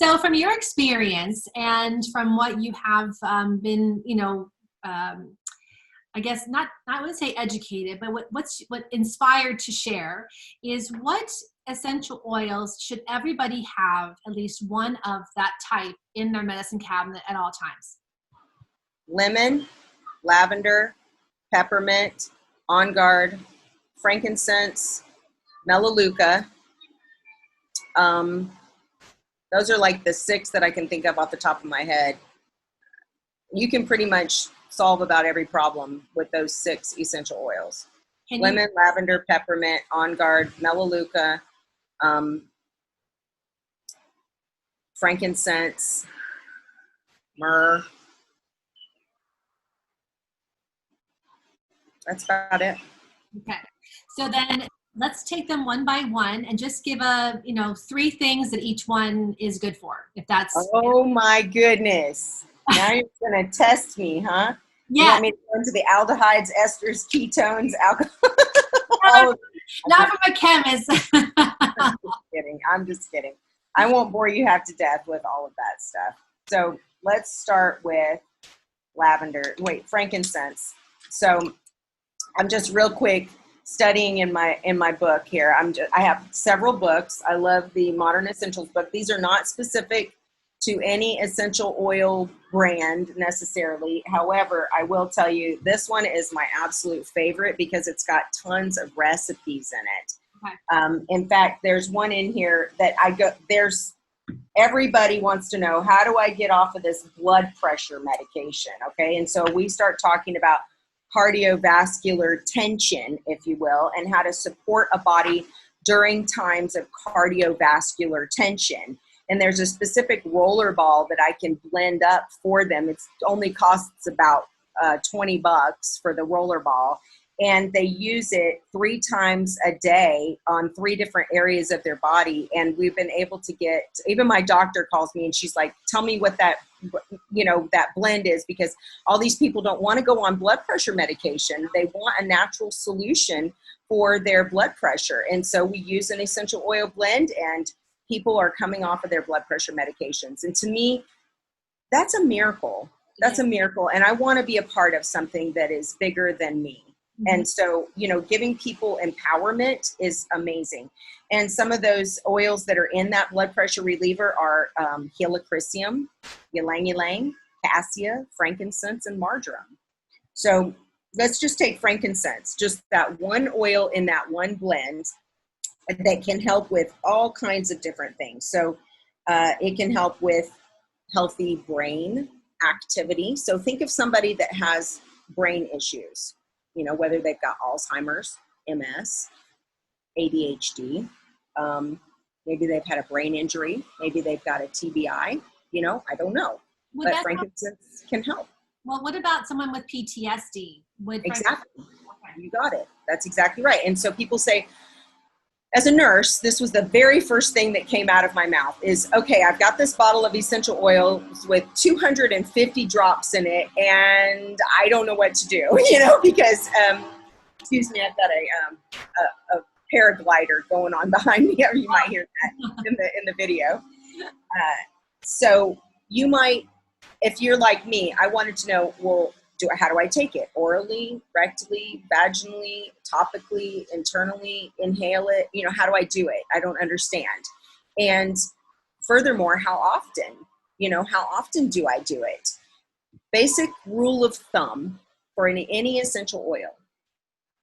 So from your experience and from what you have been, I guess I wouldn't say educated, but what inspired to share is what essential oils should everybody have at least one of that type in their medicine cabinet at all times? Lemon, lavender, peppermint, ONGUARD, frankincense, MELALEUCA. Those are like the 6 that I can think of off the top of my head. You can pretty much solve about every problem with those 6 essential oils. Lemon, lavender, peppermint, ONGUARD, MELALEUCA, frankincense, myrrh. That's about it. Okay. So then let's take them one by one and just give 3 things that each one is good for, if that's. Oh my goodness. Now you're going to test me, huh? Yeah. You want me to go into the aldehydes, esters, ketones, alcohol? Not from a chemist. I'm just kidding. I won't bore you half to death with all of that stuff. So let's start with frankincense. So I'm just real quick studying in my book here. I have several books. I love the Modern Essentials book. These are not specific to any essential oil brand necessarily. However, I will tell you this one is my absolute favorite because it's got tons of recipes in it. Okay. In fact, there's one in here that everybody wants to know, how do I get off of this blood pressure medication? Okay. And so we start talking about cardiovascular tension, if you will, and how to support a body during times of cardiovascular tension. And there's a specific roller ball that I can blend up for them. It only costs about $20 for the roller ball. And they use it 3 times a day on 3 different areas of their body. And we've been able to even my doctor calls me and she's like, tell me what that blend is, because all these people don't want to go on blood pressure medication. They want a natural solution for their blood pressure. And so we use an essential oil blend and people are coming off of their blood pressure medications. And to me, that's a miracle. That's a miracle. And I want to be a part of something that is bigger than me. Mm-hmm. And so, giving people empowerment is amazing. And some of those oils that are in that blood pressure reliever are helichrysum, ylang ylang, cassia, frankincense, and marjoram. So let's just take frankincense, just that one oil in that one blend that can help with all kinds of different things. So it can help with healthy brain activity. So think of somebody that has brain issues, whether they've got Alzheimer's, MS, ADHD, maybe they've had a brain injury, maybe they've got a TBI, I don't know. But frankincense can help. Well, what about someone with PTSD? Exactly. You got it. That's exactly right. And so people say, as a nurse, this was the very first thing that came out of my mouth is, okay, I've got this bottle of essential oils with 250 drops in it, and I don't know what to do, because, excuse me, I've got a paraglider going on behind me. You might hear that in the video. So you might, if you're like me, I wanted to know, well, how do I take it? Orally, rectally, vaginally, topically, internally, inhale it? How do I do it? I don't understand. And furthermore, how often? How often do I do it? Basic rule of thumb for any essential oil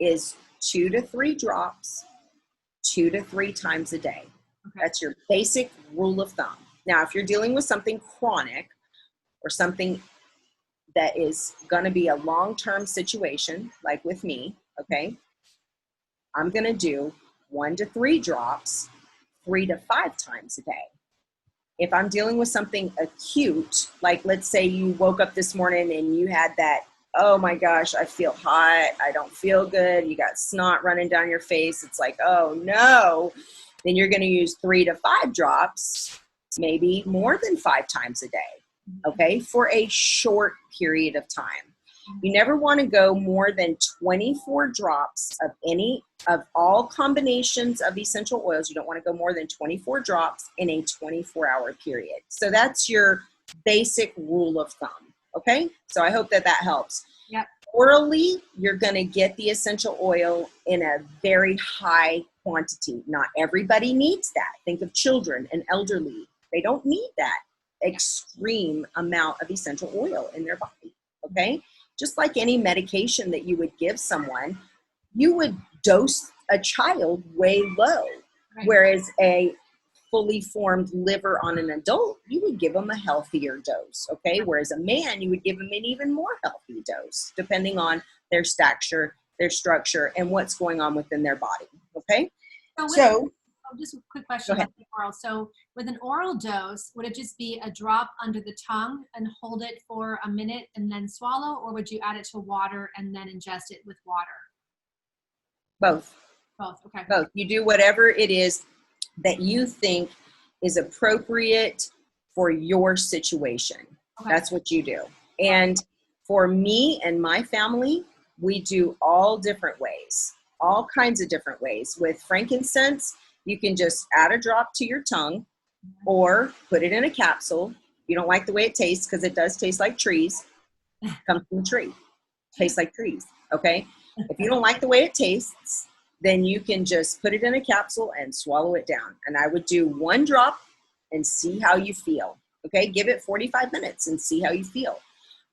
is 2 to 3 drops, 2 to 3 times a day. Okay. That's your basic rule of thumb. Now, if you're dealing with something chronic or something that is going to be a long-term situation, like with me, okay, I'm going to do 1 to 3 drops, 3 to 5 times a day. If I'm dealing with something acute, like let's say you woke up this morning and you had that, oh my gosh, I feel hot, I don't feel good, you got snot running down your face, it's like, oh no, then you're going to use 3 to 5 drops, maybe more than 5 times a day. Okay, for a short period of time. You never want to go more than 24 drops of any of all combinations of essential oils. You don't want to go more than 24 drops in a 24-hour period. So that's your basic rule of thumb. Okay, so I hope that helps. Yep. Orally, you're going to get the essential oil in a very high quantity. Not everybody needs that. Think of children and elderly. They don't need that extreme amount of essential oil in their body. Okay, just like any medication that you would give someone, you would dose a child way low, Right. whereas a fully formed liver on an adult, you would give them a healthier dose, okay? Whereas a man, you would give them an even more healthy dose, depending on their stature, their structure, and what's going on within their body, okay? Just a quick question about the oral. So with an oral dose, would it just be a drop under the tongue and hold it for a minute and then swallow, or would you add it to water and then ingest it with water? Both. Both, okay. Both. You do whatever it is that you think is appropriate for your situation. Okay. That's what you do. And for me and my family, we do all different ways, all kinds of different ways. With frankincense, you can just add a drop to your tongue or put it in a capsule. You don't like the way it tastes because it does taste like trees. Comes from a tree. Tastes like trees, okay? If you don't like the way it tastes, then you can just put it in a capsule and swallow it down. And I would do one drop and see how you feel, okay? Give it 45 minutes and see how you feel.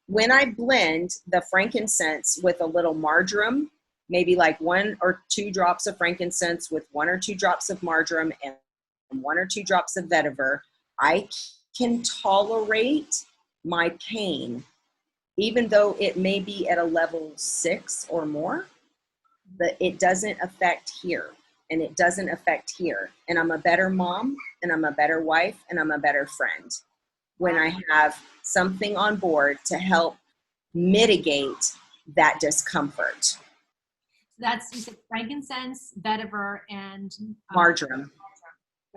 When I blend the frankincense with a little marjoram, maybe like 1 or 2 drops of frankincense with 1 or 2 drops of marjoram and 1 or 2 drops of vetiver, I can tolerate my pain, even though it may be at a level 6 or more, but it doesn't affect here and it doesn't affect here. And I'm a better mom and I'm a better wife and I'm a better friend when I have something on board to help mitigate that discomfort. That's, you said frankincense, vetiver, and Marjoram.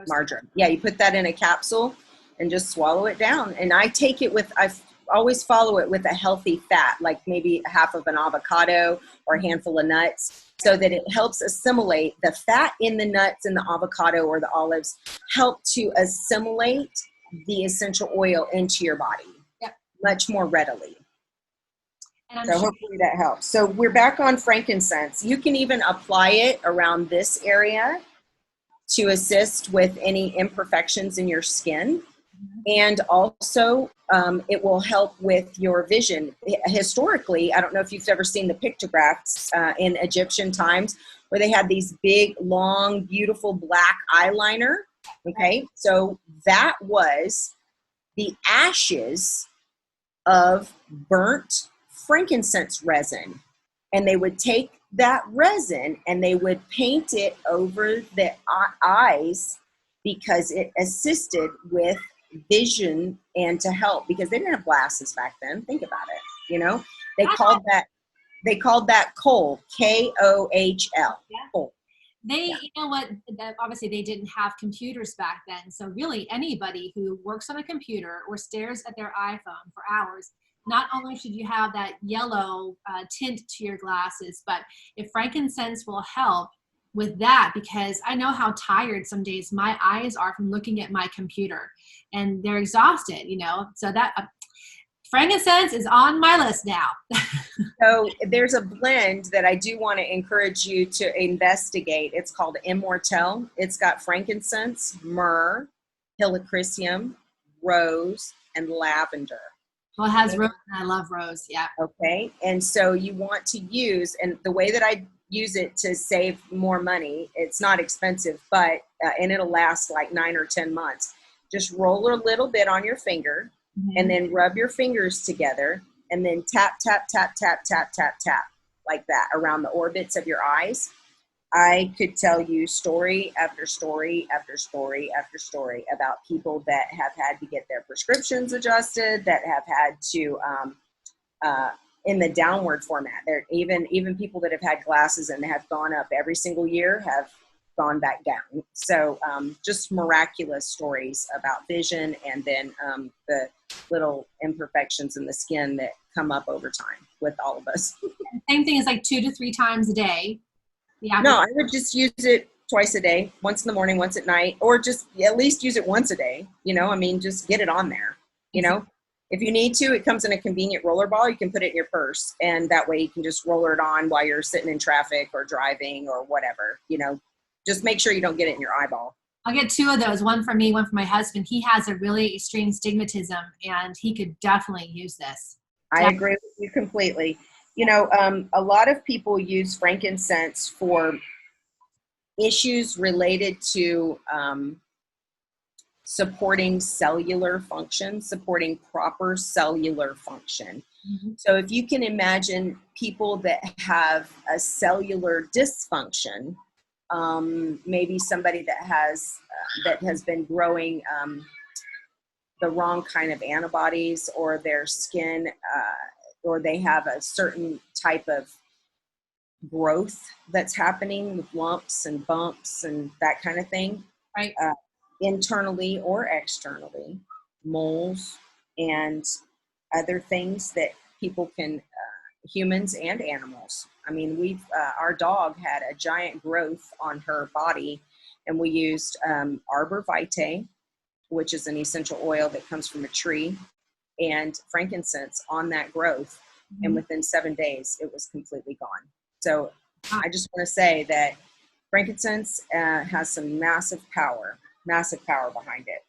Marjoram. Yeah, you put that in a capsule and just swallow it down. And I take it with, I always follow it with a healthy fat, like maybe half of an avocado or a handful of nuts, so that it helps assimilate the fat in the nuts and the avocado or the olives, help to assimilate the essential oil into your body much more readily. And so hopefully that helps. So we're back on frankincense. You can even apply it around this area to assist with any imperfections in your skin. And also it will help with your vision. Historically, I don't know if you've ever seen the pictographs in Egyptian times where they had these big, long, beautiful black eyeliner. Okay, so that was the ashes of burnt frankincense resin. And they would take that resin and they would paint it over the eyes because it assisted with vision and to help, because they didn't have glasses back then. Think about it. You know, they called that kohl, K-O-H-L. Kohl. You know what, obviously they didn't have computers back then. So really anybody who works on a computer or stares at their iPhone for hours, not only should you have that yellow tint to your glasses, but if frankincense will help with that, because I know how tired some days my eyes are from looking at my computer and they're exhausted, you know, so that frankincense is on my list now. So there's a blend that I do want to encourage you to investigate. It's called Immortelle. It's got frankincense, myrrh, helichrysum, rose, and lavender. Well, it has rose, and I love rose, yeah. Okay, and so you want to use, and the way that I use it to save more money, it's not expensive, but, and it'll last like 9 or 10 months. Just roll a little bit on your finger, and then rub your fingers together, and then tap, tap, tap, tap, tap, tap, tap, like that around the orbits of your eyes. I could tell you story after story after story after story about people that have had to get their prescriptions adjusted, that have had to, in the downward format. There even people that have had glasses and have gone up every single year have gone back down. So just miraculous stories about vision, and then the little imperfections in the skin that come up over time. with all of us. Same thing as like 2 to 3 times a day. No, I would just use it twice a day, once in the morning, once at night, or just at least use it once a day. You know, I mean, just get it on there. You know, if you need to, it comes in a convenient roller ball. You can put it in your purse, and that way you can just roller it on while you're sitting in traffic or driving or whatever. You know, just make sure you don't get it in your eyeball. I'll get 2 of those, one for me, one for my husband. He has a really extreme stigmatism, and he could definitely use this. I agree with you completely. You know, a lot of people use frankincense for issues related to supporting cellular function, supporting proper cellular function. Mm-hmm. So if you can imagine people that have a cellular dysfunction, maybe somebody that has been growing the wrong kind of antibodies, or their skin, or they have a certain type of growth that's happening with lumps and bumps and that kind of thing, right? Internally or externally, moles and other things that people can, humans and animals. I mean, our dog had a giant growth on her body, and we used arbor vitae, which is an essential oil that comes from a tree, and frankincense on that growth. Mm-hmm. And within 7 days, it was completely gone. So I just want to say that frankincense has some massive power behind it.